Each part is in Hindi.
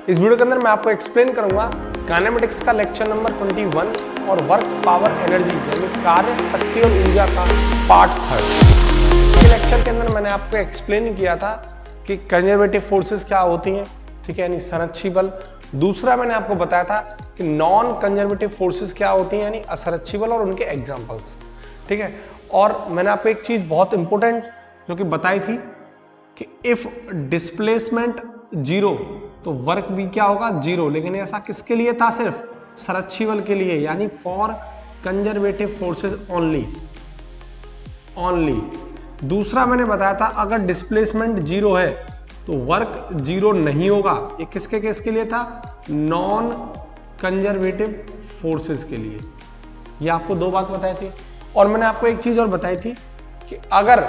इस वीडियो के अंदर मैं आपको एक्सप्लेन करूंगा काइनेमेटिक्स का लेक्चर नंबर 21 और वर्क पावर एनर्जी यानी कार्य शक्ति और ऊर्जा का पार्ट 3। इस लेक्चर के अंदर मैंने आपको एक्सप्लेन किया था कि कंजर्वेटिव फोर्सेस क्या होती हैं, ठीक है, यानी संरक्षी बल। दूसरा मैंने आपको बताया था कि नॉन कंजर्वेटिव फोर्सेस क्या होती हैं, यानी असंरक्षी बल और उनके एग्जांपल्स, ठीक है। और मैंने आपको एक चीज बहुत इंपॉर्टेंट जो कि बताई थी कि इफ डिस्प्लेसमेंट जीरो तो वर्क भी क्या होगा, जीरो। लेकिन ऐसा किसके लिए था, सिर्फ संरक्षी बल के लिए, यानी फॉर कंजर्वेटिव फोर्सेस ओनली। दूसरा मैंने बताया था अगर डिस्प्लेसमेंट जीरो है तो वर्क जीरो नहीं होगा। ये किसके केस के लिए था, नॉन कंजर्वेटिव फोर्सेस के लिए। ये आपको दो बात बताई थी। और मैंने आपको एक चीज और बताई थी कि अगर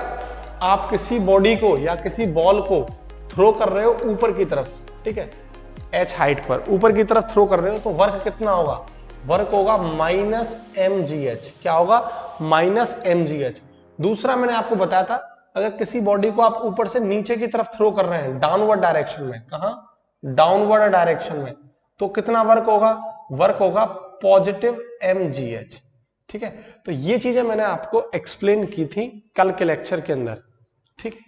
आप किसी बॉडी को या किसी बॉल को थ्रो कर रहे हो ऊपर की तरफ, ठीक है, h हाइट पर ऊपर की तरफ थ्रो कर रहे हो, तो वर्क कितना होगा, वर्क होगा -mgh। क्या होगा, -mgh। दूसरा मैंने आपको बताया था अगर किसी बॉडी को आप ऊपर से नीचे की तरफ थ्रो कर रहे हैं डाउनवर्ड डायरेक्शन में, कहां, डाउनवर्ड डायरेक्शन में, तो कितना वर्क होगा, वर्क होगा +mgh, ठीक है। तो ये चीजें मैंने आपको एक्सप्लेन की थी कल के लेक्चर के अंदर, ठीक।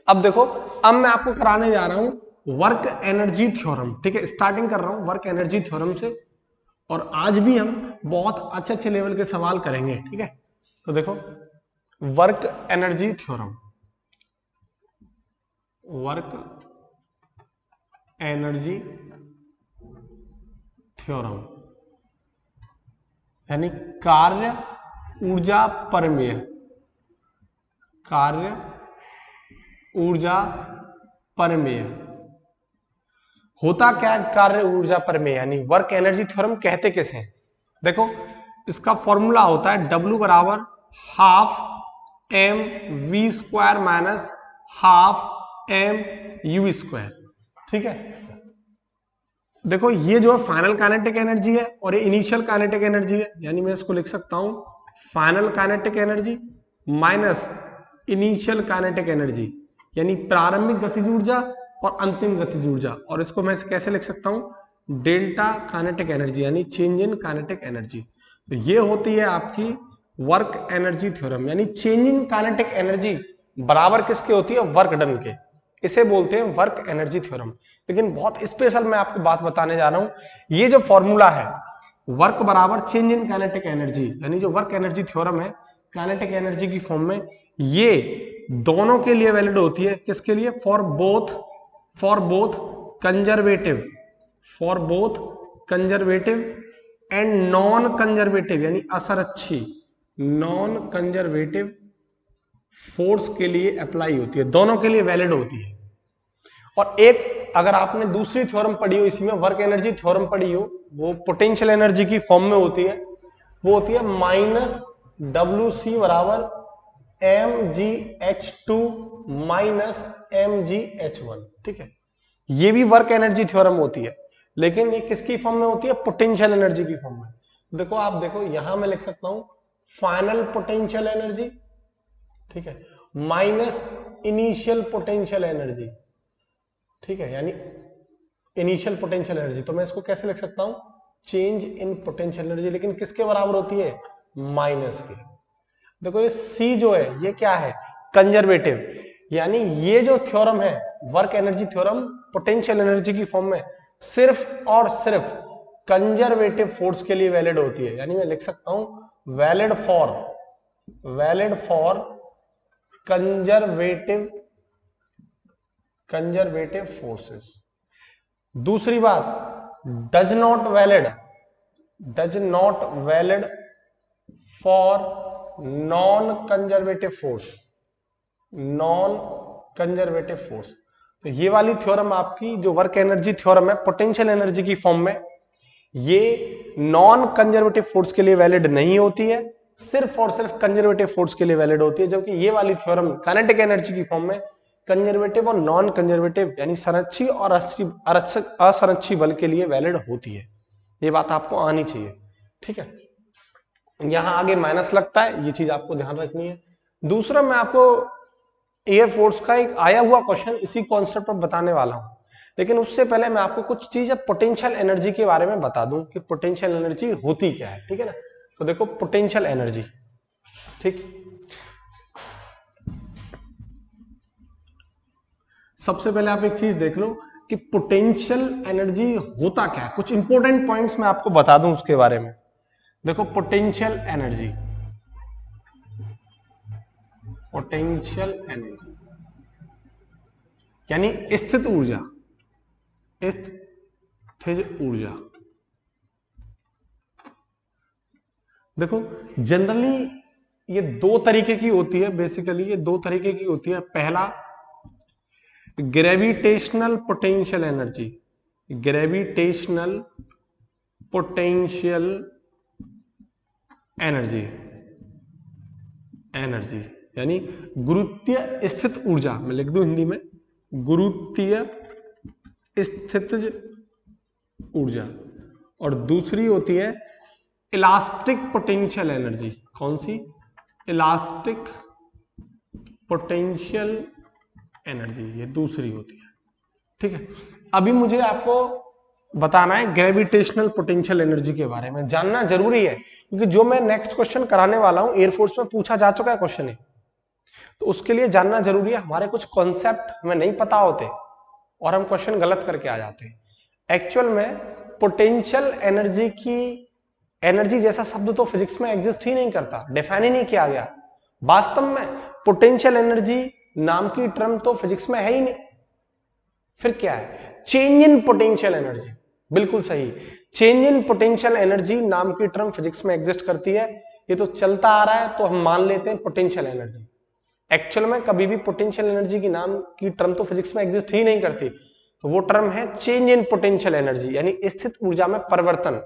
अब देखो, अब मैं आपको कराने जा रहा हूं वर्क एनर्जी थ्योरम, ठीक है। स्टार्टिंग कर रहा हूं वर्क एनर्जी थ्योरम से, और आज भी हम बहुत अच्छे अच्छे लेवल के सवाल करेंगे, ठीक है। तो देखो, work energy theorem, work energy theorem यानी कार्य ऊर्जा परमेय, कार्य ऊर्जा परमेय। होता क्या कार्य ऊर्जा परमेय, यानी वर्क एनर्जी थ्योरम कहते किसे हैं। देखो, इसका फॉर्मूला होता है W बराबर ½ mv² - ½ mU², ठीक है। देखो, ये जो है फाइनल काइनेटिक एनर्जी है और ये इनिशियल काइनेटिक एनर्जी है, यानी मैं इसको लिख सकता हूं final kinetic energy minus initial kinetic energy, यानी प्रारंभिक गतिज ऊर्जा और अंतिम गतिज ऊर्जा। और इसको मैं कैसे लिख सकता हूं, डेल्टा काइनेटिक एनर्जी, यानी चेंज इन काइनेटिक एनर्जी। तो ये होती है आपकी वर्क एनर्जी थ्योरम, यानी चेंज इन काइनेटिक एनर्जी बराबर किसके होती है, वर्क डन के। इसे बोलते हैं वर्क एनर्जी थ्योरम। लेकिन बहुत स्पेशल मैं आपको बात बताने जा रहा हूं, ये जो फॉर्मूला है वर्क बराबर चेंज इन काइनेटिक एनर्जी, यानी जो वर्क एनर्जी थ्योरम है काइनेटिक एनर्जी की फॉर्म में, ये दोनों के लिए वैलिड होती है। किसके लिए, for both conservative and non conservative, यानी असंरक्षी नॉन कंजर्वेटिव फोर्स के लिए अप्लाई होती है, दोनों के लिए वैलिड होती है। और एक अगर आपने दूसरी थ्योरम पढ़ी हो इसी में, वर्क एनर्जी थ्योरम पढ़ी हो, वो पोटेंशियल एनर्जी की फॉर्म में होती है, वो होती है -WC बराबर mgh2 -mgh1, ठीक है। ये भी वर्क एनर्जी थ्योरम होती है, लेकिन ये किसकी फॉर्म में होती है, पोटेंशियल एनर्जी की फॉर्म में। देखो, आप देखो यहां मैं लिख सकता हूं फाइनल पोटेंशियल एनर्जी, ठीक है, माइनस इनिशियल पोटेंशियल एनर्जी, ठीक है, यानी इनिशियल पोटेंशियल एनर्जी। तो मैं इसको कैसे लिख सकता हूं, चेंज इन पोटेंशियल एनर्जी, लेकिन किसके बराबर होती है, माइनस के। देखो, ये C जो है ये क्या है, कंजर्वेटिव, यानी ये जो थ्योरम है work energy theorem potential energy की फॉर्म में सिर्फ और सिर्फ कंजर्वेटिव फोर्स के लिए वैलिड होती है। यानी मैं लिख सकता हूं वैलिड फॉर कंजर्वेटिव फोर्सेस। दूसरी बात, does not valid for non conservative force. तो ये वाली थ्योरम आपकी जो वर्क एनर्जी थ्योरम है पोटेंशियल एनर्जी की फॉर्म में, ये नॉन कंजर्वेटिव फोर्स के लिए वैलिड नहीं होती है, सिर्फ और सिर्फ कंजर्वेटिव फोर्स के लिए वैलिड होती है। जबकि ये वाली थ्योरम काइनेटिक एनर्जी की फॉर्म में कंजर्वेटिव और नॉन कंजर्वेटिव यानी संरक्षी और असंरक्षी बल के लिए वैलिड होती है। ये बात आपको आनी चाहिए, ठीक है। यहां आगे माइनस लगता है, ये चीज आपको ध्यान रखनी है। दूसरा, मैं आपको एयरफोर्स का एक आया हुआ क्वेश्चन इसी कॉन्सेप्ट पर बताने वाला हूं। लेकिन उससे पहले मैं आपको कुछ चीजें पोटेंशियल एनर्जी के बारे में बता दूं कि पोटेंशियल एनर्जी होती क्या है, ठीक है ना। तो देखो पोटेंशियल एनर्जी, ठीक, सबसे पहले आप एक चीज देख लो कि पोटेंशियल एनर्जी होता क्या है। कुछ इंपॉर्टेंट पॉइंट्स मैं आपको बता दूं उसके बारे में। देखो पोटेंशियल एनर्जी, पोटेंशियल एनर्जी यानी स्थित ऊर्जा, स्थित ऊर्जा। देखो जनरली ये दो तरीके की होती है, बेसिकली ये दो तरीके की होती है। पहला gravitational potential energy, gravitational potential energy, energy यानी गुरुत्वीय स्थित ऊर्जा, मैं लिख दूं हिंदी में गुरुत्वीय स्थित ऊर्जा। और दूसरी होती है इलास्टिक पोटेंशियल एनर्जी। कौन सी? इलास्टिक पोटेंशियल एनर्जी, ये दूसरी होती है, ठीक है। अभी मुझे आपको बताना है ग्रेविटेशनल पोटेंशियल एनर्जी के बारे में, जानना जरूरी है क्योंकि जो मैं नेक्स्ट क्वेश्चन कराने वाला हूं एयरफोर्स में पूछा जा चुका है क्वेश्चन है, तो उसके लिए जानना जरूरी है। हमारे कुछ कॉन्सेप्ट हमें नहीं पता होते और हम क्वेश्चन गलत करके आ जाते हैं। एक्चुअल में पोटेंशियल एनर्जी की, एनर्जी जैसा शब्द तो फिजिक्स में एग्जिस्ट ही नहीं करता, डिफाइन ही नहीं किया गया। वास्तव में पोटेंशियल एनर्जी नाम की टर्म तो फिजिक्स में है ही नहीं। फिर क्या है? चेंज इन पोटेंशियल एनर्जी, बिल्कुल सही। चेंज इन पोटेंशियल एनर्जी नाम की टर्म फिजिक्स में एग्जिस्ट करती है, ये तो चलता आ रहा है तो हम मान लेते हैं पोटेंशियल एनर्जी। एक्चुअल में कभी भी पोटेंशियल एनर्जी की नाम की टर्म तो फिजिक्स में एग्जिस्ट ही नहीं करती, तो वो टर्म है चेंज इन पोटेंशियल एनर्जी यानी स्थित ऊर्जा में परिवर्तन,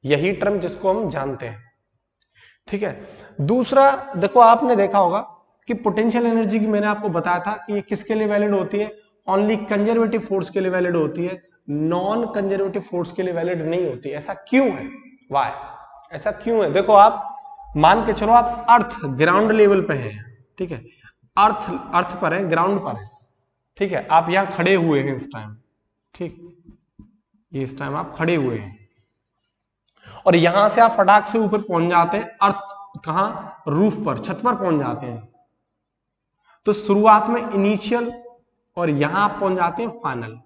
यही टर्म जिसको हम जानते हैं, ठीक है। दूसरा देखो, आपने देखा होगा कि पोटेंशियल एनर्जी की मैंने आपको बताया था कि ये किसके लिए वैलिड होती है? ओनली कंजर्वेटिव फोर्स के लिए वैलिड होती है, नॉन कंजर्वेटिव फोर्स के लिए वैलिड नहीं होती। ऐसा क्यों है? वाई? ऐसा क्यों है? देखो आप मान के चलो आप अर्थ ग्राउंड लेवल पे हैं, ठीक है, अर्थ पर है, ग्राउंड पर है, ठीक है, आप यहां खड़े हुए हैं इस टाइम, ठीक, ये इस टाइम आप खड़े हुए हैं और यहां से आप फटाक से ऊपर पहुंच जाते हैं, अर्थ कहां? रूफ पर, छत पर पहुंच जाते हैं। तो शुरुआत में इनिशियल और यहां आप पहुंच जाते हैं फाइनल।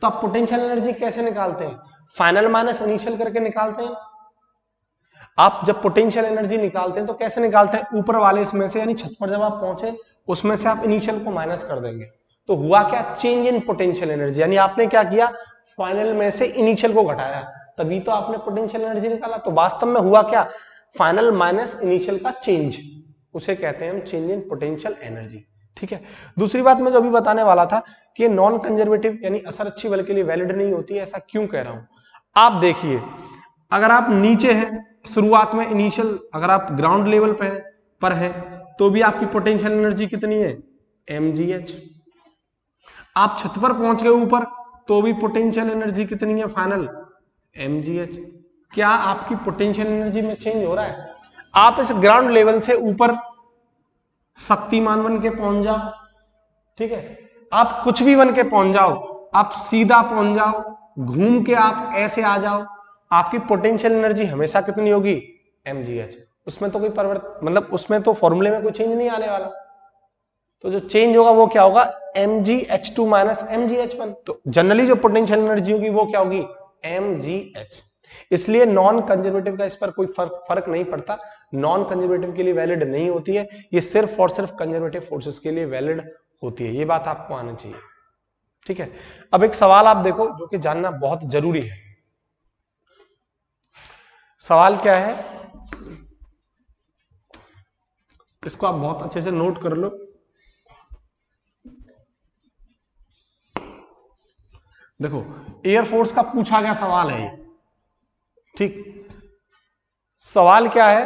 तो आप पोटेंशियल एनर्जी कैसे निकालते हैं? फाइनल माइनस इनिशियल करके निकालते हैं। आप जब पोटेंशियल एनर्जी निकालते हैं तो कैसे निकालते हैं? ऊपर वाले इसमें से, यानी छत पर जब आप पहुंचे उसमें से आप इनिशियल को माइनस कर देंगे। तो हुआ क्या? चेंज इन पोटेंशियल एनर्जी, यानी आपने क्या किया? फाइनल में से इनिशियल को घटाया, तभी तो आपने पोटेंशियल एनर्जी निकाला। तो वास्तव में हुआ क्या? फाइनल माइनस इनिशियल का चेंज, उसे कहते हैं हम चेंज इन पोटेंशियल एनर्जी, ठीक है। दूसरी बात मैं जो अभी बताने वाला था कि ये नॉन कंजर्वेटिव यानी असरक्षी बल के लिए वैलिड नहीं होती है। ऐसा क्यों कह रहा हूं? आप देखिए, अगर आप नीचे हैं शुरुआत में इनिशियल, अगर आप ग्राउंड लेवल पर है तो भी आपकी पोटेंशियल एनर्जी कितनी है? mgh। आप छत पर पहुंच गए ऊपर तो भी पोटेंशियल एनर्जी कितनी है? Final mgh। क्या आपकी पोटेंशियल एनर्जी में चेंज हो रहा है? आप इस ग्राउंड लेवल से ऊपर शक्तिमान बन के पहुंच जाओ, ठीक है, आप कुछ भी बन के पहुंच जाओ, आप सीधा पहुंच जाओ, घूम के आप ऐसे आ जाओ, आपकी पोटेंशियल एनर्जी हमेशा कितनी होगी? mgh। उसमें तो कोई परिवर्तन, मतलब उसमें तो फॉर्मूले में कोई चेंज नहीं आने वाला। तो जो चेंज होगा वो क्या होगा? mgh2 minus mgh1। तो जनरली जो पोटेंशियल एनर्जी होगी वो क्या होगी? mgh। इसलिए नॉन कंजर्वेटिव का इस पर कोई फर्क नहीं पड़ता, नॉन कंजर्वेटिव के लिए वैलिड नहीं होती है, ये सिर्फ और सिर्फ कंजर्वेटिव फोर्सेस के लिए वैलिड होती है। ये बात आपको आना चाहिए, ठीक है। अब एक सवाल आप देखो जो कि जानना बहुत जरूरी है। सवाल क्या है, इसको आप बहुत अच्छे से नोट कर लो। देखो एयरफोर्स का पूछा गया सवाल है ये, ठीक। सवाल क्या है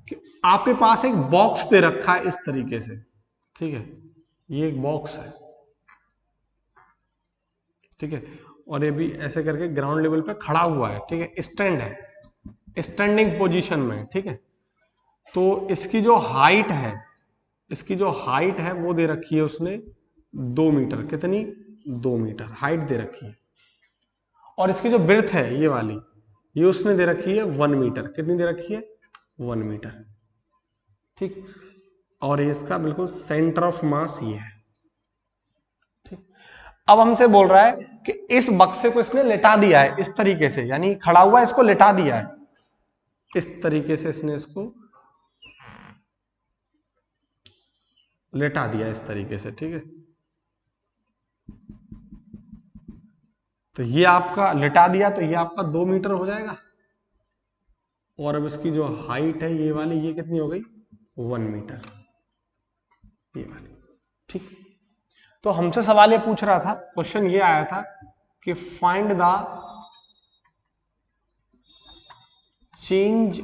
कि आपके पास एक बॉक्स दे रखा है इस तरीके से, ठीक है, ये एक बॉक्स है, ठीक है, और ये भी ऐसे करके ग्राउंड लेवल पे खड़ा हुआ है, ठीक है, स्टैंड है, स्टैंडिंग पोजीशन में, ठीक है। तो इसकी जो हाइट है, इसकी जो हाइट है वो दे रखी है उसने 2 मीटर, कितनी? 2 मीटर हाइट दे रखी है, और इसकी जो ब्रेथ है ये वाली, ये उसने दे रखी है 1 मीटर। कितनी दे रखी है? 1 मीटर। ठीक, और इसका बिल्कुल सेंटर ऑफ मास ये है। ठीक, अब हमसे बोल रहा है कि इस बक्से को इसने लेटा दिया है इस तरीके से, यानी खड़ा हुआ इसको लेटा दिया है इस तरीके से, इसने इसको लेटा दिया इस तरीके से। ठीक है, तो ये आपका लेटा दिया, तो ये आपका 2 मीटर हो जाएगा। और अब इसकी जो हाइट है ये वाली, ये कितनी हो गई? 1 मीटर ये वाली। ठीक, तो हमसे सवाल ये पूछ रहा था, क्वेश्चन ये आया था कि find the change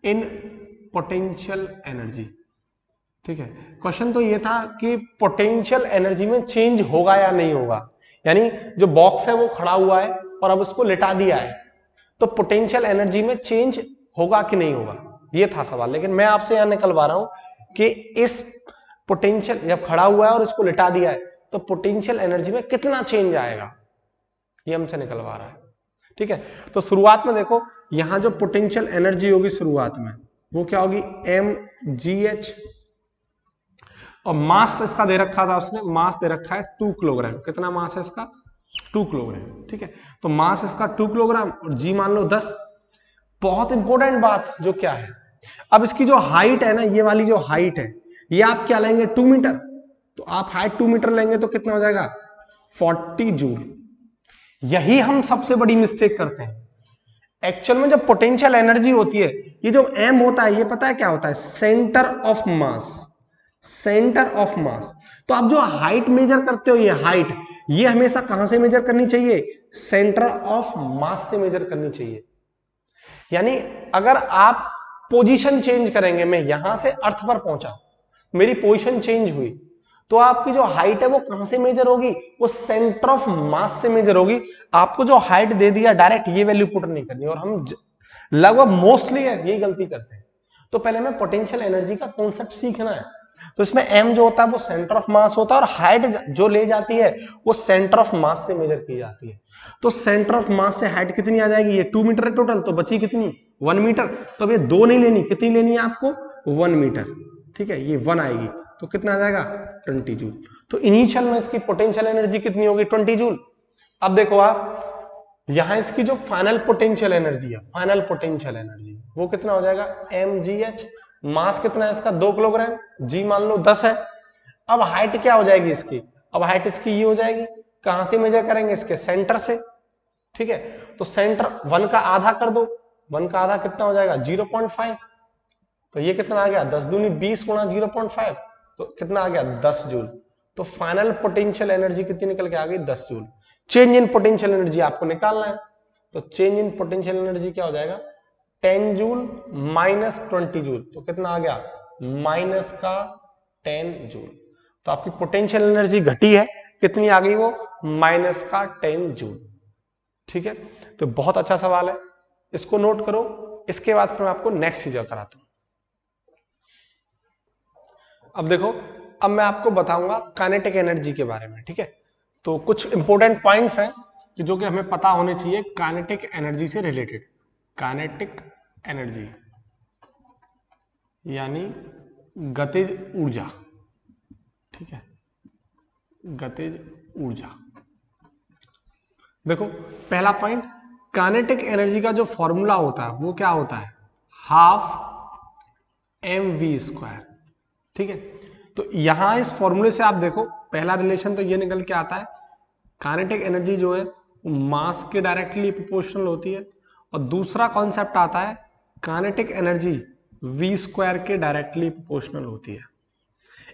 in potential energy. ठीक है, क्वेश्चन तो ये था कि पोटेंशियल एनर्जी में चेंज होगा या नहीं होगा, यानी जो बॉक्स है वो खड़ा हुआ है और अब उसको लेटा दिया है, तो पोटेंशियल एनर्जी में चेंज होगा कि नहीं होगा, ये था सवाल। लेकिन मैं आपसे यहां निकलवा रहा हूं कि इस पोटेंशियल, जब खड़ा हुआ है और इसको लेटा दिया है, तो पोटेंशियल एनर्जी में कितना चेंज आएगा, ये हमसे निकलवा रहा है। ठीक है, तो शुरुआत में देखो, यहां जो पोटेंशियल एनर्जी होगी शुरुआत में, वो क्या होगी? mgh, और मास इसका दे रखा था उसने, मास दे रखा है 2 किलोग्राम। कितना मास है इसका? 2 किलोग्राम। ठीक है, तो मास इसका 2 किलोग्राम और जी मान लो 10। बहुत इंपॉर्टेंट बात जो क्या है, अब इसकी जो हाइट है ना, ये वाली जो हाइट है, ये आप क्या लेंगे? 2 मीटर। तो आप हाइट 2 मीटर लेंगे तो कितना हो जाएगा? 40 जूल। यही हम सबसे बड़ी मिस्टेक करते हैं। एक्चुअल में जब पोटेंशियल एनर्जी होती है, ये जो m होता है, ये पता है क्या होता है? Centre of mass. Centre of mass. तो आप जो हाइट मेजर करते हो, ये हाइट, ये हमेशा कहां से मेजर करनी चाहिए? सेंटर ऑफ मास से मेजर करनी चाहिए। यानी अगर आप पोजीशन चेंज करेंगे, मैं यहां से अर्थ पर पहुंचा, मेरी पोजीशन चेंज हुई, तो आपकी जो हाइट है वो कहां से मेजर होगी? वो सेंटर ऑफ मास से मेजर होगी। आपको जो हाइट दे दिया डायरेक्ट ये वैल्यू पुट नहीं करनी, और हम लगभग मोस्टली यही गलती करते हैं। तो पहले हमें पोटेंशियल एनर्जी का कॉन्सेप्ट सीखना है। तो इसमें m जो होता है वो सेंटर ऑफ मास होता है, और हाइट जो ले जाती है वो सेंटर ऑफ मास से मेजर की जाती है। तो सेंटर ऑफ मास से हाइट कितनी आ जाएगी? ये 2 मीटर है टोटल, तो बची कितनी? 1 मीटर। तो अब ये 2 नहीं लेनी, कितनी लेनी है आपको? 1 मीटर। ठीक है, ये 1 आएगी, तो कितना आ जाएगा? 20 जूल। तो इनिशियल में इसकी पोटेंशियल एनर्जी कितनी होगी? 20 जूल। अब देखो आप, यहां इसकी जो फाइनल पोटेंशियल एनर्जी है, फाइनल पोटेंशियल एनर्जी वो कितना हो जाएगा? mgh। मास कितना है इसका? 2 किलोग्राम, जी मान लो 10 है। अब हाइट क्या हो जाएगी इसकी? अब हाइट इसकी ये हो जाएगी, कहां से मेजर करेंगे? इसके सेंटर से। ठीक है, तो सेंटर 1 का आधा कर दो, 1 का आधा कितना हो जाएगा? 0.5। तो ये कितना आ गया? 10 दूनी 20 गुणा 0.5, तो कितना आ गया? 10 जूल। तो फाइनल पोटेंशियल एनर्जी कितनी निकल के आ गई? 10 joule. Change in potential energy आपको निकालना है, तो चेंज इन पोटेंशियल एनर्जी क्या हो जाएगा? 10 जूल माइनस 20 जूल, तो कितना आ गया? माइनस का 10 जूल। तो आपकी पोटेंशियल एनर्जी घटी है, कितनी आ गई वो? माइनस का 10 जूल। ठीक है, तो बहुत अच्छा सवाल है, इसको नोट करो। इसके बाद फिर मैं आपको नेक्स्ट चीज कराता हूं। अब देखो, अब मैं आपको बताऊंगा काइनेटिक एनर्जी के बारे में। ठीक है, तो कुछ इंपॉर्टेंट पॉइंट्स हैं कि जो कि हमें पता होने चाहिए काइनेटिक एनर्जी से रिलेटेड। काइनेटिक एनर्जी यानी गतिज ऊर्जा। ठीक है, गतिज ऊर्जा। देखो पहला पॉइंट, काइनेटिक एनर्जी का जो फॉर्मूला होता है वो क्या होता है? Half mv²। ठीक है, तो यहां इस फॉर्मूले से आप देखो, पहला रिलेशन तो ये निकल के आता है, काइनेटिक एनर्जी जो है वो मास के डायरेक्टली प्रोपोर्शनल होती है, और दूसरा कॉन्सेप्ट आता है काइनेटिक एनर्जी v² के डायरेक्टली प्रोपोर्शनल होती है।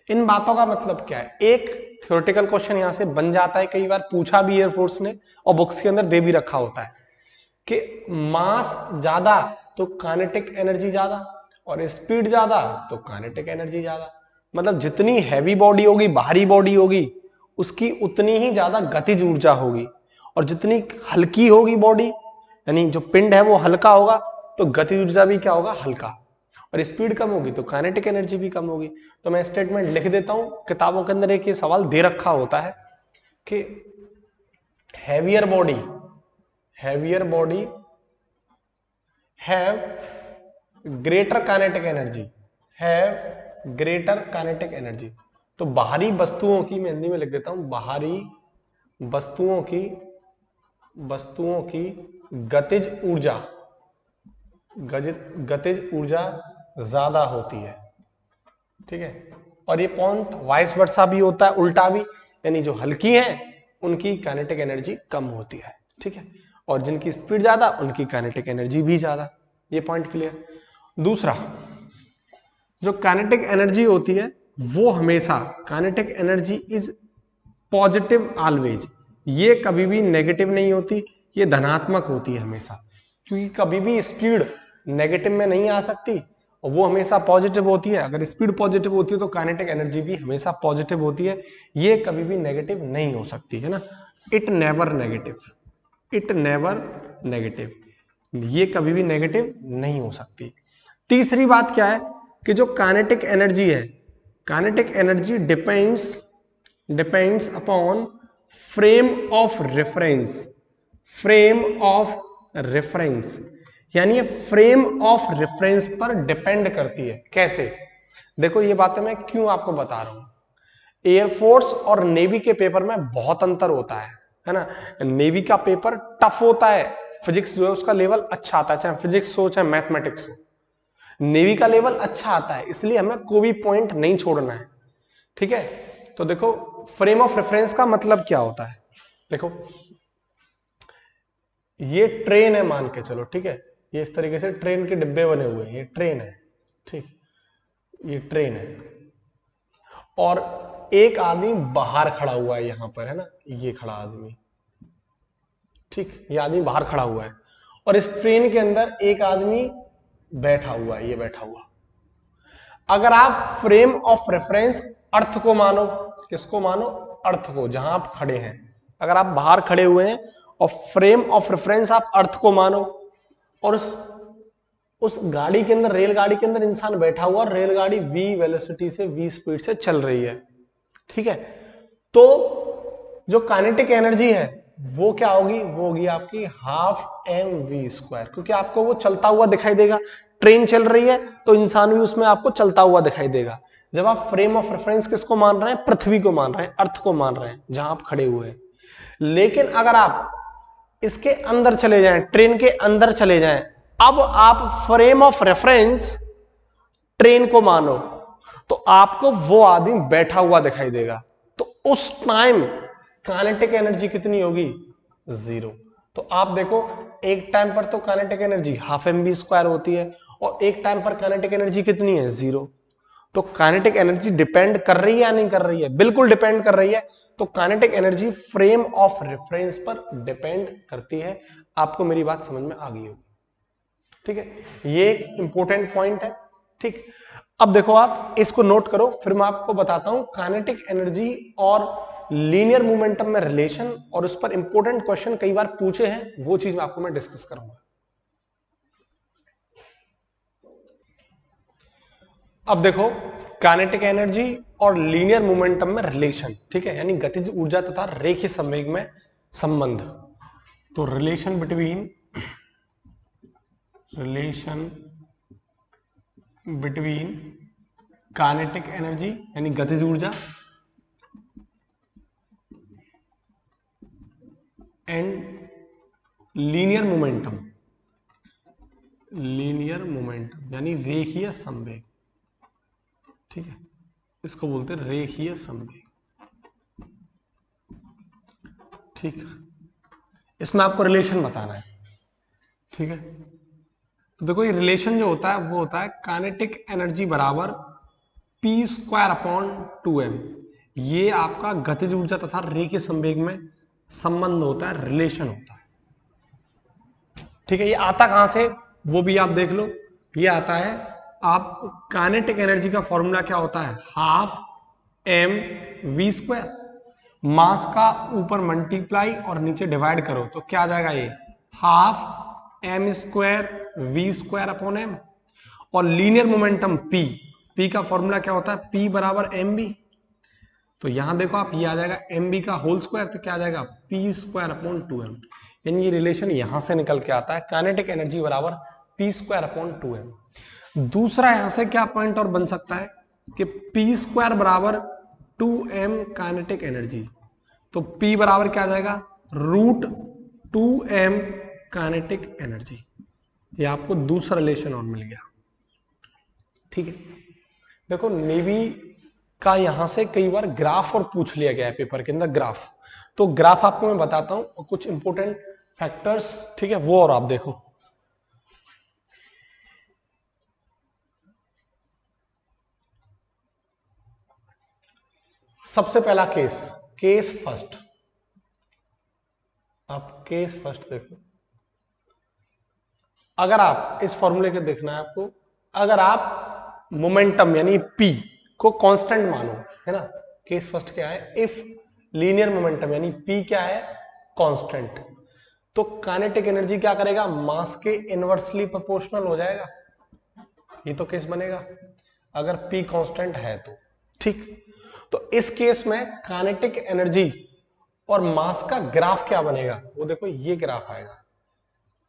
इन बातों का मतलब क्या है? एक थ्योरेटिकल क्वेश्चन यहां से बन जाता है, कई बार पूछा भी एयरफोर्स ने और बुक्स के अंदर दे भी रखा होता है कि मास ज्यादा तो काइनेटिक एनर्जी ज्यादा, और स्पीड ज्यादा तो काइनेटिक एनर्जी ज्यादा। मतलब जितनी हैवी बॉडी होगी, भारी बॉडी होगी, उसकी उतनी ही ज्यादा गतिज ऊर्जा होगी, और जितनी हल्की होगी बॉडी, यानी जो पिंड है वो हल्का होगा, तो गतिज ऊर्जा भी क्या होगा? हल्का। और स्पीड कम होगी तो काइनेटिक एनर्जी भी कम होगी। तो मैं स्टेटमेंट लिख देता हूं, किताबों के अंदर एक ये सवाल दे रखा होता है कि heavier body have greater kinetic energy, तो बाहरी वस्तुओं की, मैं हिंदी में लिख देता हूं, बाहरी वस्तुओं की गतिज ऊर्जा ज्यादा होती है, ठीक है। और ये पॉइंट वाइस वर्सा भी होता है, उल्टा भी, यानी जो हल्की है उनकी काइनेटिक एनर्जी कम होती है, ठीक है, और जिनकी स्पीड ज्यादा उनकी काइनेटिक एनर्जी भी ज्यादा। ये पॉइंट क्लियर। दूसरा, जो काइनेटिक एनर्जी होती है वो हमेशा, kinetic energy is positive always, ये कभी भी नेगेटिव नहीं होती, ये धनात्मक होती है हमेशा, क्योंकि कभी भी स्पीड नेगेटिव में नहीं आ सकती, और वो हमेशा पॉजिटिव होती है। अगर स्पीड पॉजिटिव होती है तो काइनेटिक एनर्जी भी हमेशा पॉजिटिव होती है, ये कभी भी नेगेटिव नहीं हो सकती, है ना। इट नेवर नेगेटिव, ये कभी भी नेगेटिव नहीं हो सकती। तीसरी बात क्या है कि जो काइनेटिक एनर्जी है, kinetic energy depends upon frame of reference, यानी ये फ्रेम ऑफ रेफरेंस पर डिपेंड करती है। कैसे? देखो, ये बातें मैं क्यों आपको बता रहा हूं। एयरफोर्स और नेवी के पेपर में बहुत अंतर होता है ना। नेवी का पेपर टफ होता है, फिजिक्स जो है उसका लेवल अच्छा आता है, चाहे फिजिक्स हो चाहे मैथमेटिक्स हो, नेवी का लेवल अच्छा आता है, इसलिए हमें कोई भी पॉइंट नहीं छोड़ना है, ठीक है। तो देखो, फ्रेम ऑफ रेफरेंस का मतलब क्या होता है। देखो, ये ट्रेन है मान के चलो, ठीक है, ये इस तरीके से ट्रेन के डिब्बे बने हुए हैं, ये ट्रेन है, ठीक, ये ट्रेन है, और एक आदमी बाहर खड़ा हुआ है यहां पर, है ना, ये खड़ा आदमी, ठीक, ये आदमी बाहर खड़ा हुआ है, और इस ट्रेन के अंदर एक आदमी बैठा हुआ है, ये बैठा हुआ। अगर आप फ्रेम ऑफ रेफरेंस अर्थ को मानो, किसको मानो? अर्थ को, जहां आप खड़े हैं। अगर आप बाहर खड़े हुए हैं और फ्रेम ऑफ रेफरेंस आप अर्थ को मानो, और उस गाड़ी के अंदर, रेलगाड़ी के अंदर इंसान बैठा हुआ, और रेलगाड़ी v वेलोसिटी से, v स्पीड से चल रही है, ठीक है, तो जो काइनेटिक एनर्जी है वो क्या होगी? वो होगी आपकी हाफ mv², क्योंकि आपको वो चलता हुआ दिखाई देगा। ट्रेन चल रही है तो इंसान भी उसमें आपको चलता हुआ दिखाई देगा। जब आप फ्रेम ऑफ रेफरेंस किसको मान रहे हैं? पृथ्वी को मान रहे हैं, अर्थ को मान रहे हैं, जहां आप खड़े हुए हैं। लेकिन अगर आप इसके अंदर चले जाएं, ट्रेन के अंदर चले जाएं, अब आप फ्रेम ऑफ रेफरेंस ट्रेन को मानो, तो आपको वो आदमी बैठा हुआ दिखाई देगा, तो उस टाइम काइनेटिक एनर्जी कितनी होगी? 0। तो आप देखो, एक टाइम पर तो काइनेटिक एनर्जी हाफ mv² होती है, और एक टाइम पर काइनेटिक एनर्जी कितनी है? 0। तो काइनेटिक एनर्जी डिपेंड कर रही है या नहीं कर रही है? बिल्कुल डिपेंड कर रही है। तो kinetic energy frame of reference पर डिपेंड करती है। आपको मेरी बात समझ में आ गई होगी, ठीक है, ये एक इंपॉर्टेंट पॉइंट है, ठीक। अब देखो, आप इसको नोट करो, फिर मैं आपको बताता हूं काइनेटिक एनर्जी और लीनियर मोमेंटम में रिलेशन, और उस पर इंपॉर्टेंट क्वेश्चन कई बार पूछे हैं, वो चीज आपको मैं डिस्कस करूंगा। अब देखो, काइनेटिक एनर्जी और लीनियर मोमेंटम में रिलेशन, ठीक है, यानी गतिज ऊर्जा तथा रेखीय संवेग में संबंध। तो रिलेशन बिटवीन काइनेटिक एनर्जी यानी गतिज ऊर्जा एंड लीनियर मोमेंटम यानी रेखीय संवेग, ठीक है, इसको बोलते हैं रेखीय संवेग, ठीक। इसमें आपको रिलेशन बताना है, ठीक है। तो देखो, ये रिलेशन जो होता है वो होता है काइनेटिक एनर्जी बराबर p²/2m। ये आपका गतिज ऊर्जा तथा रेखीय संवेग में संबंध होता है, रिलेशन होता है, ठीक है। ये आता कहां से, वो भी आप देख लो। ये आता है, आप काइनेटिक एनर्जी का फॉर्मूला क्या होता है? हाफ mv², मास का ऊपर मल्टीप्लाई और नीचे डिवाइड करो तो क्या आ जाएगा? ये हाफ m² v²/m। और लीनियर मोमेंटम p का फॉर्मूला क्या होता है? p = mv। तो यहां देखो आप, ये आ जाएगा mb का होल स्क्वायर, तो क्या आ जाएगा p स्क्वायर अपॉन 2m। यानी ये रिलेशन यहां से निकल के आता है, काइनेटिक एनर्जी बराबर p स्क्वायर अपॉन 2m। दूसरा यहां से क्या पॉइंट और बन सकता है कि p स्क्वायर बराबर 2m काइनेटिक एनर्जी, तो p बराबर क्या आ जाएगा रूट 2m काइनेटिक एनर्जी। ये आपको दूसरा रिलेशन और मिल गया। ठीक है, देखो नेवी का यहां से कई बार ग्राफ और पूछ लिया गया है पेपर के अंदर, ग्राफ। तो ग्राफ आपको मैं बताता हूं और कुछ इंपॉर्टेंट फैक्टर्स, ठीक है, वो और आप देखो। सबसे पहला केस, केस फर्स्ट, आप केस फर्स्ट देखो। अगर आप इस फॉर्मूले को देखना है आपको, अगर आप मोमेंटम यानी p को कांस्टेंट मानो, है ना, केस फर्स्ट क्या है, इफ लीनियर मोमेंटम यानी p क्या है कांस्टेंट, तो काइनेटिक एनर्जी क्या करेगा, मास के इनवर्सली प्रोपोर्शनल हो जाएगा। ये तो केस बनेगा अगर p कांस्टेंट है तो। ठीक, तो इस केस में काइनेटिक एनर्जी और मास का ग्राफ क्या बनेगा, वो देखो ये ग्राफ आएगा।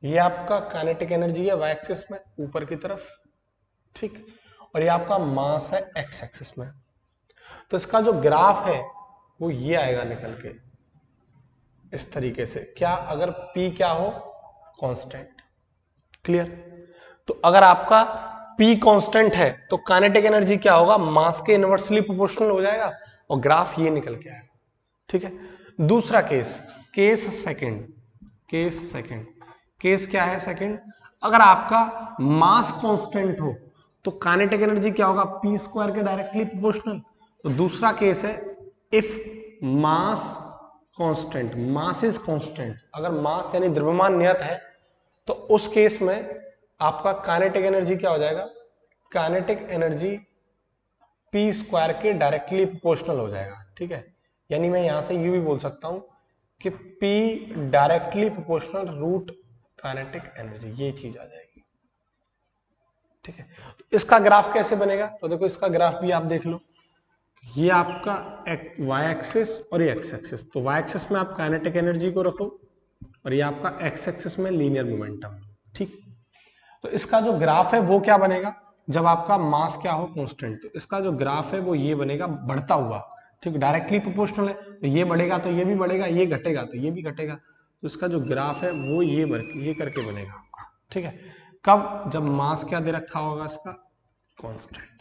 ये आपका काइनेटिक एनर्जी है वाई एक्सिस में ऊपर की तरफ, ठीक, और ये आपका मास है एक्स एक्सिस में। तो इसका जो ग्राफ है वो ये आएगा निकल के इस तरीके से, क्या, अगर P क्या हो कांस्टेंट। क्लियर? तो अगर आपका P कांस्टेंट है तो काइनेटिक एनर्जी क्या होगा, मास के इनवर्सली प्रोपोर्शनल हो जाएगा और ग्राफ ये निकल के आएगा। ठीक है, दूसरा case, case second, case second, case क्या है सेकंड, अगर आपका मास कांस्टेंट हो तो काइनेटिक एनर्जी क्या होगा, P स्क्वायर के डायरेक्टली प्रोपोर्शनल। तो दूसरा केस है if mass constant, mass is constant, अगर मास यानी द्रव्यमान नियत है तो उस केस में आपका काइनेटिक एनर्जी क्या हो जाएगा, काइनेटिक एनर्जी P स्क्वायर के डायरेक्टली प्रोपोर्शनल हो जाएगा। ठीक है, यानी मैं यहां से ये भी बोल सकता हूं कि P directly proportional root kinetic energy, ये चीज आ जाएगी। ठीक है, तो इसका ग्राफ कैसे बनेगा, तो देखो इसका ग्राफ भी आप देख लो। ये आपका वाई एक्सिस और ये एक्स एक्सिस, तो वाई एक्सिस में आप काइनेटिक एनर्जी को रखो और ये आपका एक्स एक्सिस में लीनियर मोमेंटम। ठीक, तो इसका जो ग्राफ है वो क्या बनेगा, जब आपका मास क्या हो कांस्टेंट, तो इसका जो ग्राफ है वो ये बनेगा बढ़ता हुआ। ठीक, डायरेक्टली प्रोपोर्शनल है तो ये बढ़ेगा तो ये भी बढ़ेगा, ये घटेगा तो ये भी घटेगा, तो इसका जो ग्राफ है वो ये करके बनेगा आपका। ठीक है, कब, जब मास क्या दे रखा होगा इसका कांस्टेंट।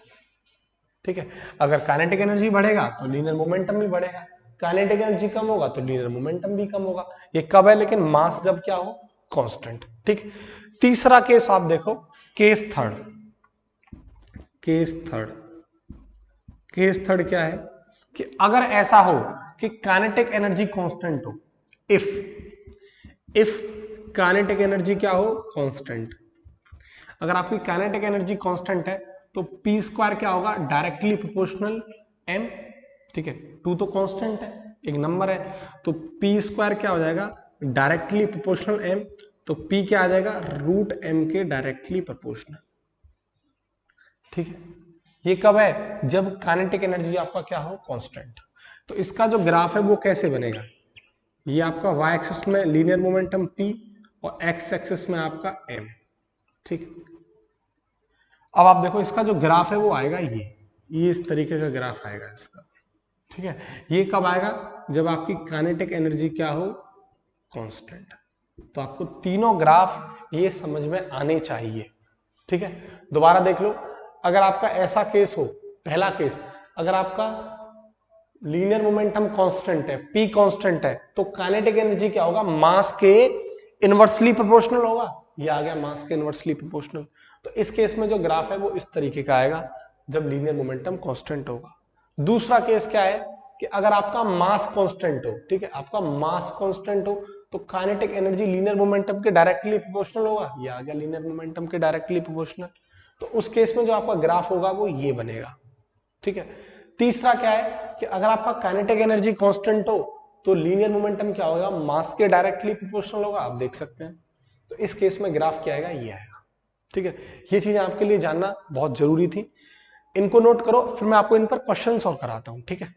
ठीक है, अगर काइनेटिक एनर्जी बढ़ेगा तो लीनियर मोमेंटम भी बढ़ेगा, काइनेटिक एनर्जी कम होगा तो लीनियर मोमेंटम भी कम होगा। ये कब है, लेकिन मास जब क्या हो कांस्टेंट। ठीक, तीसरा केस आप देखो, case third, case third, case third क्या है कि अगर ऐसा हो कि काइनेटिक एनर्जी कांस्टेंट हो, इफ काइनेटिक एनर्जी क्या हो कांस्टेंट, अगर आपकी काइनेटिक एनर्जी कांस्टेंट है तो P स्क्वायर क्या होगा, डायरेक्टली प्रोपोर्शनल M। ठीक है, 2 तो कांस्टेंट है, एक नंबर है, तो P स्क्वायर क्या हो जाएगा, डायरेक्टली प्रोपोर्शनल M, तो P क्या आ जाएगा, रूट M के डायरेक्टली प्रोपोर्शनल। ठीक है, ये कब है, जब काइनेटिक एनर्जी आपका क्या हो कांस्टेंट। तो इसका जो ग्राफ है वो कैसे बनेगा, ये आपका वाई एक्सिस में लीनियर मोमेंटम P और एक्स एक्सिस में आपका M। ठीक, अब आप देखो इसका जो ग्राफ है वो आएगा ये इस तरीके का ग्राफ आएगा इसका। ठीक है, ये कब आएगा, जब आपकी काइनेटिक एनर्जी क्या हो कांस्टेंट। तो आपको तीनों ग्राफ ये समझ में आने चाहिए। ठीक है, दोबारा देख लो, अगर आपका ऐसा केस हो, पहला केस, अगर आपका लीनियर मोमेंटम कांस्टेंट है, P कांस्टेंट है, तो काइनेटिक एनर्जी क्या होगा, मास के इनवर्सली प्रोपोर्शनल होगा। ये आ गया मास के इनवर्सली प्रोपोर्शनल। तो इस केस में जो ग्राफ है वो इस तरीके का आएगा जब लीनियर मोमेंटम कांस्टेंट होगा। दूसरा केस क्या है कि अगर आपका मास कांस्टेंट हो, ठीक है, आपका मास कांस्टेंट हो तो काइनेटिक एनर्जी लीनियर मोमेंटम के डायरेक्टली प्रोपोर्शनल होगा। ये आ गया लीनियर मोमेंटम के डायरेक्टली प्रोपोर्शनल। तो उस केस में जो आपका ग्राफ होगा वो ये बनेगा। ठीक है, तीसरा क्या है कि अगर आपका काइनेटिक एनर्जी कांस्टेंट हो तो लीनियर मोमेंटम क्या होगा, मास के डायरेक्टली प्रोपोर्शनल होगा, आप देख सकते हैं। तो इस केस में ग्राफ क्या आएगा, ये आएगा। ठीक है, ये चीजें आपके लिए जानना बहुत जरूरी थी, इनको नोट करो, फिर मैं आपको इन पर क्वेश्चंस और कराता हूं। ठीक है,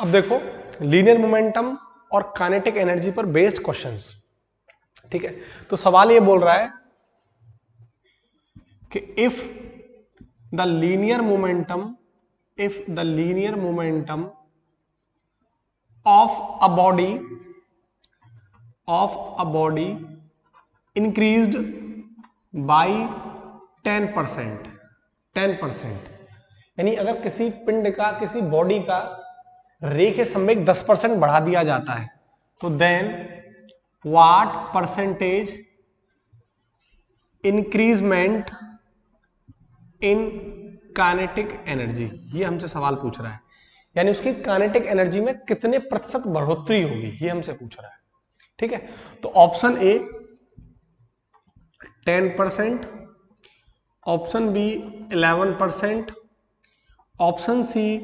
अब देखो लीनियर मोमेंटम और काइनेटिक एनर्जी पर बेस्ड क्वेश्चंस, ठीक है। तो सवाल ये बोल रहा है कि if the linear momentum of a body increased by 10%, यानी अगर किसी पिंड का, किसी बॉडी का रे के संवेग 10% बढ़ा दिया जाता है तो then what percentage increment in kinetic energy, ये हमसे सवाल पूछ रहा है। यानी उसकी काइनेटिक एनर्जी में कितने प्रतिशत बढ़ोतरी होगी, ये हमसे पूछ रहा है, ठीक है। तो option A 10%, option B 11%, option C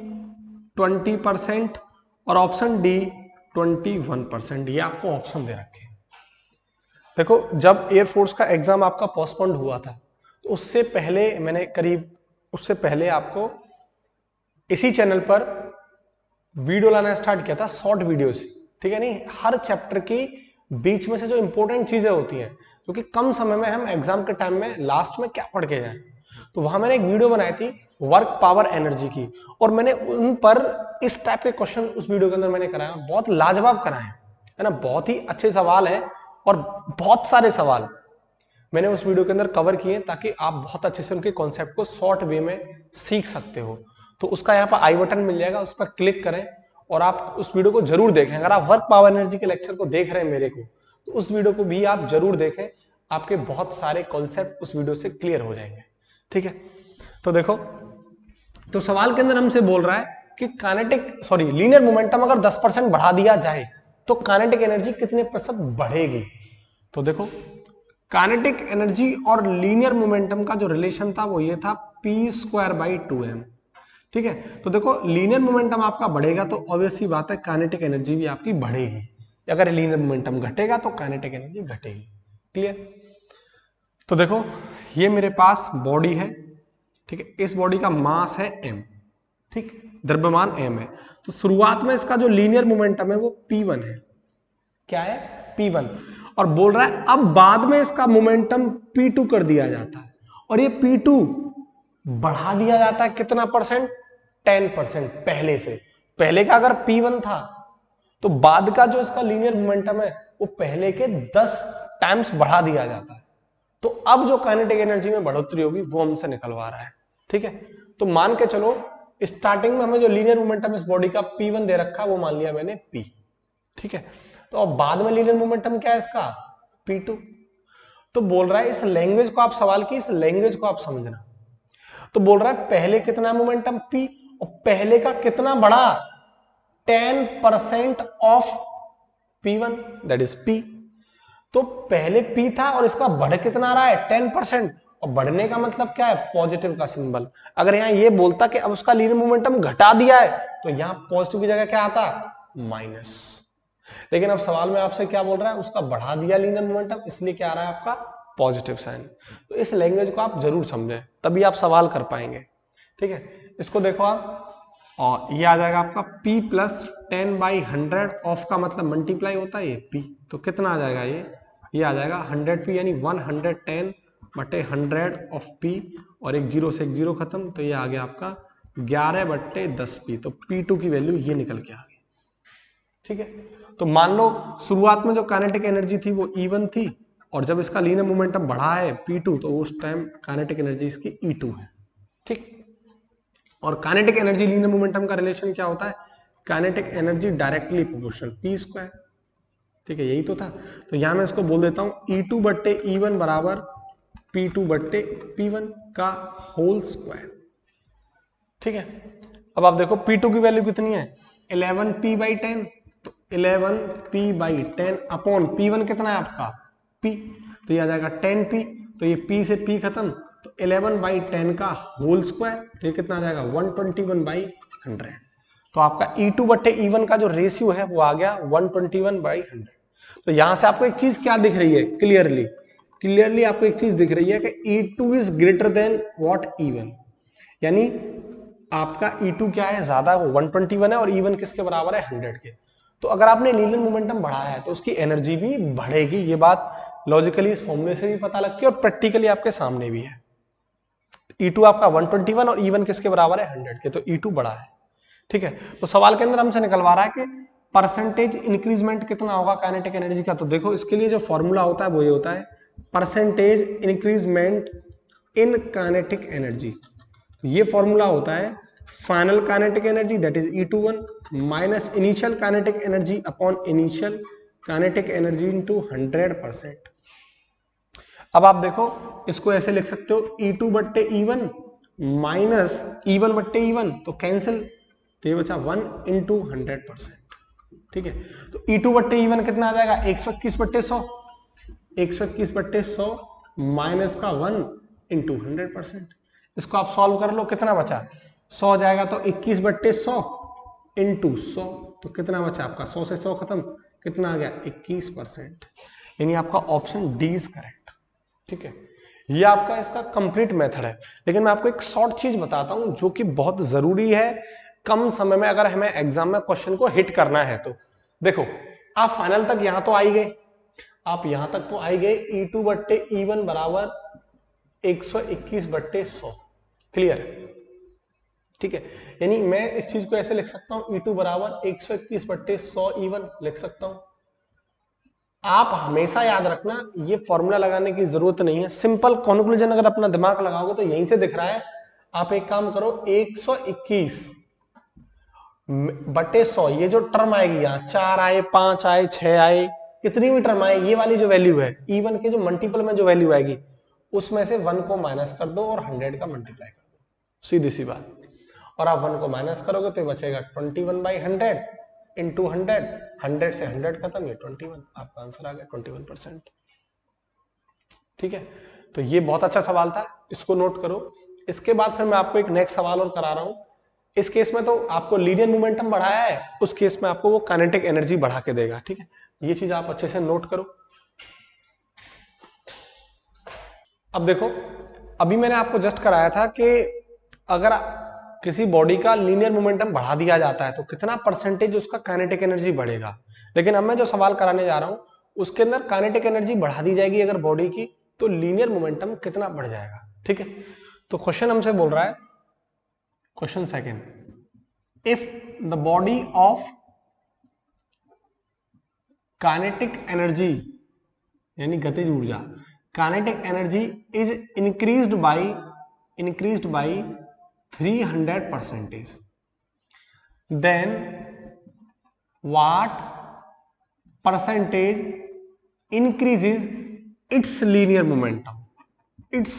20% और ऑप्शन डी 21%। ये आपको ऑप्शन दे रखे हैं। देखो जब एयरफोर्स का एग्जाम आपका पोस्टपोन्ड हुआ था तो उससे पहले आपको इसी चैनल पर वीडियो लाना स्टार्ट किया था, शॉर्ट वीडियोस, ठीक है। नहीं, हर चैप्टर की बीच में से जो इंपॉर्टेंट चीजें होती हैं, क्योंकि कम समय में हम एग्जाम के टाइम में लास्ट में क्या पढ़ के जाएं, तो वहां मैंने एक वीडियो बनाई थी वर्क पावर एनर्जी की, और मैंने उन पर इस टाइप के क्वेश्चन उस वीडियो के अंदर मैंने कराया, बहुत लाजवाब कराए है ना, बहुत ही अच्छे सवाल है और बहुत सारे सवाल मैंने उस वीडियो के अंदर कवर किए ताकि आप बहुत अच्छे से उनके कॉन्सेप्ट को शॉर्ट वे में सीख सकते हो। तो उसका यहाँ पर आई बटन मिल जाएगा, उस पर क्लिक करें और आप उस वीडियो को जरूर देखें। अगर आप वर्क पावर एनर्जी के लेक्चर को देख रहे हैं मेरे को, तो उस वीडियो को भी आप जरूर देखें, आपके बहुत सारे कॉन्सेप्ट उस वीडियो से क्लियर हो जाएंगे, ठीक है। तो देखो, तो सवाल के अंदर हमसे बोल रहा है कि लीनियर मोमेंटम अगर 10% बढ़ा दिया जाए तो काइनेटिक एनर्जी कितने प्रतिशत बढ़ेगी। तो देखो काइनेटिक एनर्जी और लीनियर मोमेंटम का जो रिलेशन था वो ये था p²/2m, ठीक है। तो देखो लीनियर मोमेंटम आपका बढ़ेगा तो ऑब्वियस सी बात है काइनेटिक एनर्जी भी आपकी बढ़ेगी। अगर लीनियर मोमेंटम घटेगा तो काइनेटिक एनर्जी घटेगी। क्लियर। तो देखो ये मेरे पास बॉडी है, ठीक है। इस बॉडी का मास है m, ठीक, द्रव्यमान m है। तो शुरुआत में इसका जो लीनियर मोमेंटम है वो p1 है। क्या है? p1। और बोल रहा है अब बाद में इसका मोमेंटम p2 कर दिया जाता है, और ये p2 बढ़ा दिया जाता है कितना परसेंट? 10%। पहले का अगर p1 था तो बाद का जो इसका लीनियर मोमेंटम है वो पहले के 10 टाइम्स बढ़ा दिया जाता है। तो अब जो काइनेटिक एनर्जी में बढ़ोतरी होगी वो हमसे निकलवा रहा है, ठीक है। तो मान के चलो स्टार्टिंग में हमें जो लीनियर मोमेंटम इस बॉडी का p1 दे रखा वो मान लिया मैंने p, ठीक है। तो अब बाद में लीनियर मोमेंटम क्या है इसका? p2। तो बोल रहा है इस लैंग्वेज को आप, सवाल की इस लैंग्वेज को आप समझना। तो बोल रहा है पहले कितना मोमेंटम p, और पहले का कितना बढ़ा? 10% of p1 that is p। तो पहले p था और इसका बढ़ कितना रहा है? 10%। और बढ़ने का मतलब क्या है? पॉजिटिव का सिंबल। अगर यहां ये बोलता कि अब उसका लीनियर मोमेंटम घटा दिया है तो यहां पॉजिटिव की जगह क्या आता? माइनस। लेकिन अब सवाल में आपसे क्या बोल रहा है? उसका बढ़ा दिया लीनियर मोमेंटम, इसलिए क्या आ रहा है आपका? Positive sign. तो इस लैंग्वेज को आप जरूर समझें, तभी आप सवाल कर पाएंगे, ठीक है। इसको देखो आप, और ये आ जाएगा आपका p + 10/100 ऑफ का मतलब मल्टीप्लाई होता है ये p, तो कितना आ जाएगा? ये आ जाएगा 100p, यानी 110/100 ऑफ p, और एक जीरो से एक जीरो खत्म, तो ये आ गया आपका 11/10p। तो p2 की वैल्यू ये निकल के आ गई, ठीक है। तो मान लो शुरुआत में जो काइनेटिक एनर्जी थी वो E1 थी, और जब इसका लीनियर मोमेंटम बढ़ा है P2 तो उस टाइम काइनेटिक एनर्जी इसकी E2 है, ठीक। और काइनेटिक एनर्जी लीनियर मोमेंटम का रिलेशन क्या होता है? Kinetic energy directly proportional p², ठीक है, यही तो था। तो यहां मैं इसको बोल देता हूं E2/E1 बराबर P2/P1 का होल स्क्वायर, ठीक है। अब आप देखो P2 की वैल्यू कितनी है? 11p/10, तो 11p/10 अपॉन P1 कितना है आपका? p, तो ये आ जाएगा 10p, तो ये p से p खत्म, तो 11/10 का होल स्क्वायर, तो ये कितना आ जाएगा? 121/100। तो आपका E2/E1 का जो रेशियो है वो आ गया 121/100। तो यहां से आपको एक चीज क्या दिख रही है? क्लियरली आपको एक चीज दिख रही है कि E2 is greater than what E1, यानी आपका E2 क्या है, ज्यादा, वो 121 है और E1 किसके बराबर है, 100 के। तो अगर आपने लीनियर मोमेंटम बढ़ाया है तो उसकी एनर्जी भी बढ़ेगी। ये बात लॉजिकली इस फॉर्मूले से भी पता लगती है और प्रैक्टिकली आपके सामने भी है। E2 आपका 121 और E1 किसके बराबर है, 100 के, तो E2 बड़ा है। ठीक है, तो सवाल के अंदर हमसे निकलवा रहा है कि परसेंटेज इंक्रीजमेंट कितना होगा काइनेटिक एनर्जी का। तो देखो इसके लिए जो फॉर्मूला होता है वो ये होता है, percentage increment in kinetic energy. ये फॉर्मूला होता है final kinetic energy that is E21 minus initial kinetic energy upon initial kinetic energy into 100%। अब आप देखो इसको ऐसे लिख सकते हो E2 बट्टे E1 माइनस E1 बट्टे E1, तो कैंसिल, तो ये बचा 1 इंटू 100%। ठीक है, तो E2 बट्टे E1 कितना आ जाएगा, 121 बट्टे 100, 121 बट्टे 100 माइनस का 1 इंटू 100%। इसको आप सॉल्व कर लो, कितना बचा, 100 जाएगा तो 21 बट्टे 100 इंटू 100, तो कितना बचा आपका, 100 से 100 खत्म, कितना आ गया 21%। यानी आपका ऑप्शन डी इज करेक्ट। ठीक है, ये आपका इसका कंप्लीट मेथड है। लेकिन मैं आपको एक शॉर्ट चीज बताता हूं जो कि बहुत जरूरी है कम समय में अगर हमें एग्जाम में क्वेश्चन को हिट करना है। तो देखो आप फाइनल तक यहां तो आई गए, आप यहां तक तो आई गए, E2 बट्टे E1 बराबर 121 बट्टे 100, क्लियर। ठीक है, यानी मैं इस चीज को ऐसे लिख सकता हूं, E2 बराबर 121 बट्टे 100 E1 लिख सकता हूं। आप हमेशा याद रखना ये फॉर्मूला लगाने की जरूरत नहीं है, सिंपल कॉन्क्लूजन अगर अपना दिमाग लगाओगे तो यहीं से दिख रहा है। आप एक काम करो, 121 बटे 100, ये जो टर्म आएगी यहाँ, 4 आए, 5 आए, 6 आए, कितनी भी टर्म आए, ये वाली जो वैल्यू है E1 के जो मल्टीपल में जो वैल्यू आएगी उसमें से 1 को माइनस कर दो और 100 का मल्टीप्लाई कर दो, सीधी सी बात। और आप 1 को माइनस करोगे तो बचेगा 21/100 इंटू 100, 100 से 100 खत्म, ये 21, आपका आंसर आ गया 21%। ठीक है, तो ये बहुत अच्छा सवाल था, इसको नोट करो। इसके बाद फिर मैं आपको एक नेक्स्ट सवाल और करा रहा हूं। इस केस में तो आपको लीनियर मोमेंटम बढ़ाया है, उस केस में आपको वो काइनेटिक एनर्जी बढ़ा के देगा। ठीक है, ये चीज आप अच्छे से नोट करो। अब देखो, अभी मैंने आपको जस्ट कराया था कि अगर किसी बॉडी का लीनियर मोमेंटम बढ़ा दिया जाता है तो कितना परसेंटेज उसका काइनेटिक एनर्जी बढ़ेगा। लेकिन अब मैं जो सवाल कराने जा रहा हूं उसके अंदर काइनेटिक एनर्जी बढ़ा दी जाएगी अगर बॉडी की, तो लीनियर मोमेंटम कितना बढ़ जाएगा। ठीक है, तो क्वेश्चन हमसे बोल रहा है, question second, if the body of kinetic energy यानी गतिज ऊर्जा, kinetic energy is increased by 300%, then what percentage increases its linear momentum, its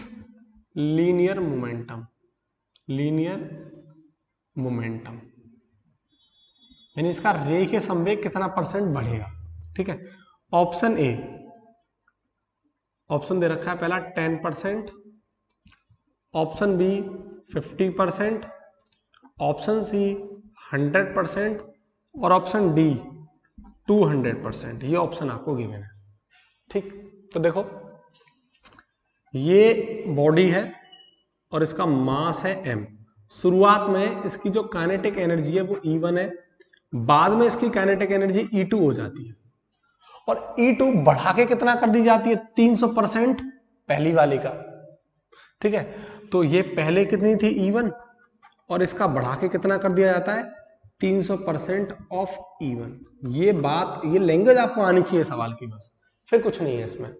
linear momentum यानी इसका रेखीय संवेग कितना परसेंट बढ़ेगा। ठीक है, ऑप्शन ए, ऑप्शन दे रखा है पहला 10%, ऑप्शन बी 50%, ऑप्शन सी 100% और ऑप्शन डी 200%। ये ऑप्शन आपको गिवन है। ठीक, तो देखो ये बॉडी है और इसका मास है m। शुरुआत में इसकी जो काइनेटिक एनर्जी है वो E1 है, बाद में इसकी काइनेटिक एनर्जी E2 हो जाती है और E2 बढ़ा के कितना कर दी जाती है, 300% पहली वाली का। ठीक है, तो ये पहले कितनी थी E1 और इसका बढ़ा के कितना कर दिया जाता है, 300% ऑफ E1। ये बात, ये लैंग्वेज आपको आनी चाहिए सवाल की, बस, फिर कुछ नहीं है इसमें।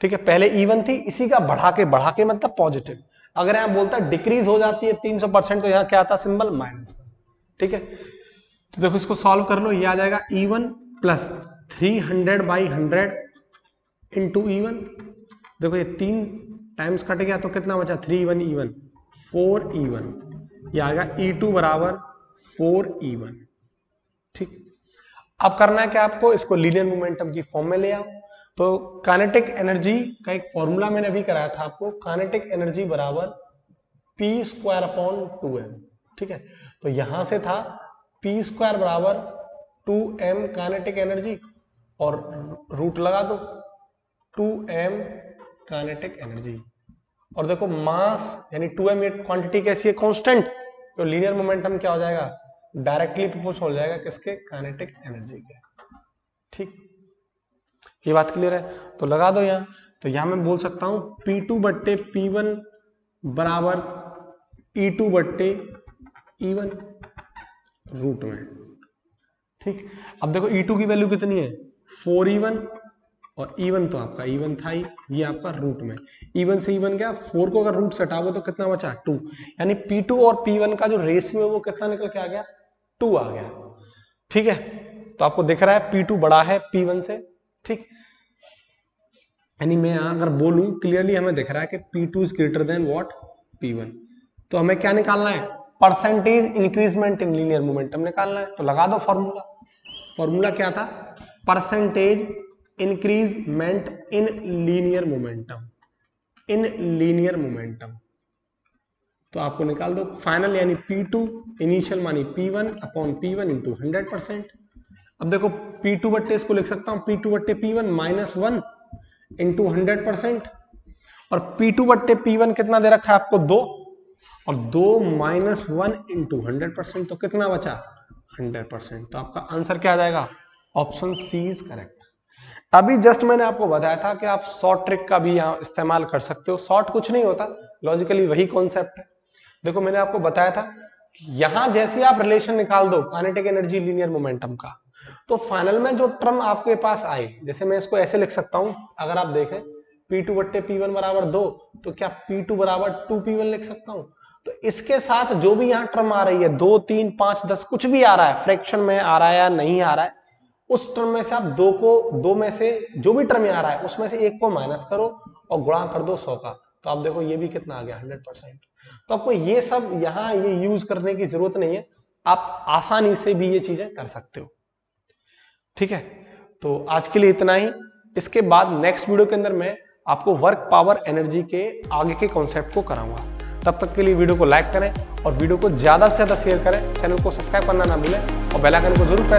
ठीक है, पहले E1 थी, इसी का बढ़ा के मतलब पॉजिटिव। अगर यहां बोलता डिक्रीज हो जाती है 300% तो यहां क्या आता, सिंबल माइनस। ठीक है, तो देखो इसको सॉल्व कर लो, ये आ जाएगा E1 प्लस 300/100 इंटू E1। देखो ये 3 टाइम्स कट गया तो कितना बचा, 3 E1 4 E1, ये आएगा E2 बराबर 4 E1। ठीक, अब करना है क्या आपको, इसको लीनियर मोमेंटम की फॉर्म में ले आओ। तो काइनेटिक एनर्जी का एक फॉर्मूला मैंने अभी कराया था आपको, काइनेटिक एनर्जी बराबर p²/2m। ठीक है, तो यहां से था p² बराबर 2m काइनेटिक एनर्जी और रूट लगा दो 2m काइनेटिक एनर्जी। और देखो मास यानी 2m, ये क्वांटिटी कैसी है, कांस्टेंट, तो लीनियर मोमेंटम क्या हो जाएगा, डायरेक्टली प्रोपोर्शनल हो जाएगा किसके, काइनेटिक एनर्जी के। ठीक, ये बात क्लियर है। तो लगा दो यहाँ, तो यहाँ मैं बोल सकता हूं P2 बट्टे P1 बराबर E2 बट्टे E1 रूट में। ठीक, अब देखो E2 की वैल्यू कितनी है 4E1 और E1 तो आपका E1 था ही, ये आपका रूट में। E1 से E1 क्या, 4 को अगर रूट से हटाओगे तो कितना बचा 2, यानी P2 और P1 का जो रेशियो है वो कितना निकल के आ गया, 2 आ गया। ठीक है, तो आपको दिख रहा है P2 बड़ा है P1 से। ठीक, यानी मैं यहां अगर बोलूं क्लियरली हमें दिख रहा है कि P2 is greater than what, P1। तो हमें क्या निकालना है, percentage increment in linear momentum निकालना है। तो लगा दो फॉर्मूला, फॉर्मूला क्या था, percentage increment in linear momentum, in linear momentum. तो आपको निकाल दो फाइनल, यानी P2 इनिशियल मानी P1 अपॉन P1 इंटू 100%। अब देखो P2 बट्टे इसको लिख सकता हूं P2 बट्टे P1 माइनस 1 इंटू 100%, और P2 बट्टे P1 कितना दे रखा है आपको 2, और 2 माइनस 1 इंटू 100%, तो कितना बचा 100%। तो आपका आंसर क्या आ जाएगा, ऑप्शन सी इज करेक्ट। अभी जस्ट मैंने आपको बताया था कि आप शॉर्ट ट्रिक का भी यहाँ इस्तेमाल कर सकते हो। शॉर्ट कुछ नहीं होता, लॉजिकली वही कॉन्सेप्ट है। देखो मैंने आपको बताया था कि यहां जैसे आप रिलेशन निकाल दो काइनेटिक एनर्जी लीनियर मोमेंटम का, तो फाइनल में जो टर्म आपके पास आए, जैसे मैं इसको ऐसे लिख सकता हूं, अगर आप देखें P2 बट्टे P1 बराबर 2, तो क्या P2 बराबर 2P1 लिख सकता हूं। तो इसके साथ जो भी यहाँ टर्म आ रही है 2, 3, 5, 10 कुछ भी आ रहा है, फ्रैक्शन में आ रहा है या नहीं आ रहा है, उस टर्म में से आप दो में से जो भी टर्म आ रहा है उसमें से एक को माइनस करो और गुणा कर दो 100 का। तो आप देखो ये भी कितना आ गया 100%। तो आपको ये सब यहाँ ये यूज करने की जरूरत नहीं है, आप आसानी से भी ये चीजें कर सकते हो। ठीक है, तो आज के लिए इतना ही। इसके बाद नेक्स्ट वीडियो के अंदर मैं आपको वर्क पावर एनर्जी के आगे के कॉन्सेप्ट को कराऊंगा। तब तक के लिए वीडियो को लाइक करें और वीडियो को ज्यादा से ज्यादा शेयर करें, चैनल को सब्सक्राइब करना ना भूलें और बेल आइकन को जरूर प्रेस